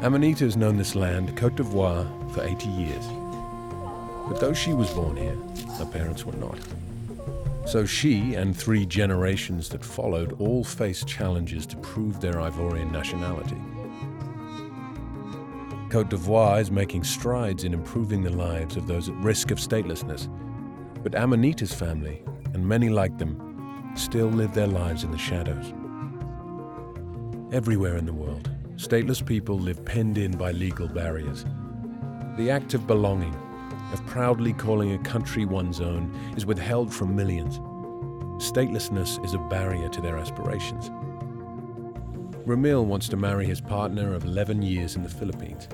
Amanita's known this land, Côte d'Ivoire, for 80 years. But though she was born here, her parents were not. So she and 3 generations that followed all faced challenges to prove their Ivorian nationality. Côte d'Ivoire is making strides in improving the lives of those at risk of statelessness. But Amanita's family, and many like them, still live their lives in the shadows. Everywhere in the world, stateless people live penned in by legal barriers. The act of belonging, of proudly calling a country one's own, is withheld from millions. Statelessness is a barrier to their aspirations. Ramil wants to marry his partner of 11 years in the Philippines.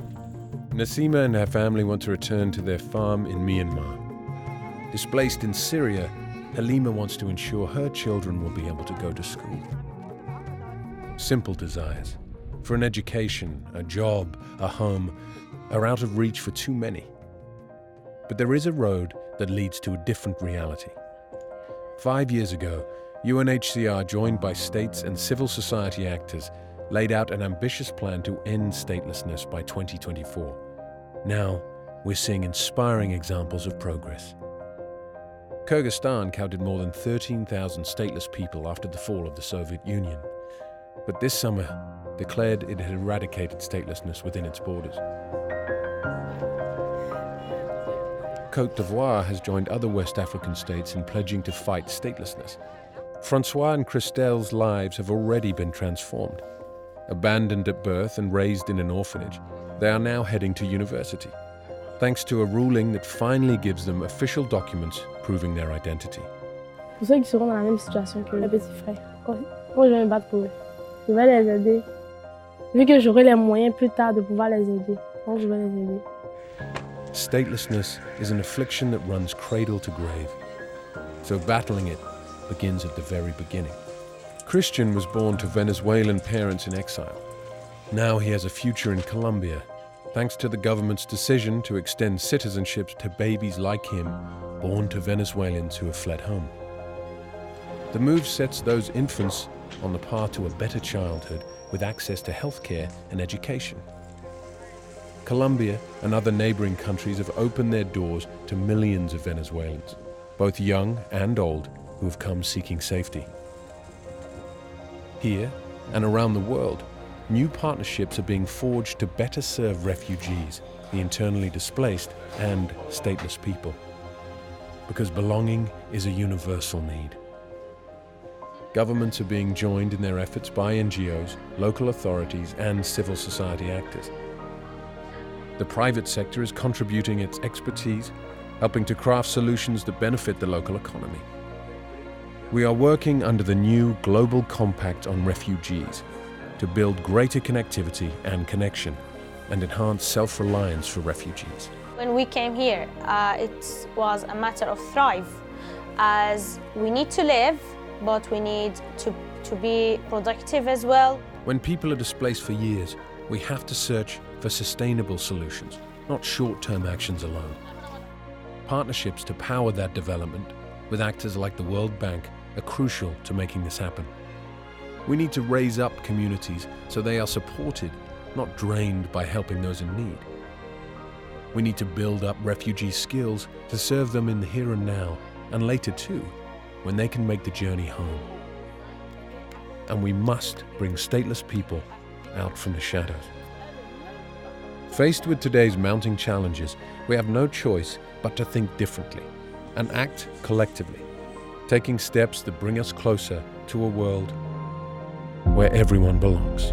Nasima and her family want to return to their farm in Myanmar. Displaced in Syria, Halima wants to ensure her children will be able to go to school. Simple desires for an education, a job, a home, are out of reach for too many. But there is a road that leads to a different reality. 5 years ago, UNHCR, joined by states and civil society actors, laid out an ambitious plan to end statelessness by 2024. Now, we're seeing inspiring examples of progress. Kyrgyzstan counted more than 13,000 stateless people after the fall of the Soviet Union. But this summer, declared it had eradicated statelessness within its borders. Côte d'Ivoire has joined other West African states in pledging to fight statelessness. Francois and Christelle's lives have already been transformed. Abandoned at birth and raised in an orphanage, they are now heading to university, thanks to a ruling that finally gives them official documents proving their identity. Pour ceux qui seront dans la même situation que le petit frère, moi je vais me battre pour eux. Je vais les aider, vu que j'aurai les moyens plus tard de pouvoir les aider. Donc je vais les aider. Statelessness is an affliction that runs cradle to grave. So battling it begins at the very beginning. Christian was born to Venezuelan parents in exile. Now he has a future in Colombia, thanks to the government's decision to extend citizenship to babies like him, born to Venezuelans who have fled home. The move sets those infants on the path to a better childhood with access to healthcare and education. Colombia and other neighboring countries have opened their doors to millions of Venezuelans, both young and old, who have come seeking safety. Here and around the world, new partnerships are being forged to better serve refugees, the internally displaced, and stateless people. Because belonging is a universal need. Governments are being joined in their efforts by NGOs, local authorities, and civil society actors. The private sector is contributing its expertise, helping to craft solutions that benefit the local economy. We are working under the new Global Compact on Refugees to build greater connectivity and connection and enhance self-reliance for refugees. When we came here, it was a matter of thrive, as we need to live, but we need to be productive as well. When people are displaced for years, we have to search for sustainable solutions, not short-term actions alone. Partnerships to power that development with actors like the World Bank are crucial to making this happen. We need to raise up communities so they are supported, not drained by helping those in need. We need to build up refugee skills to serve them in the here and now, and later too, when they can make the journey home. And we must bring stateless people out from the shadows. Faced with today's mounting challenges, we have no choice but to think differently and act collectively, taking steps that bring us closer to a world where everyone belongs.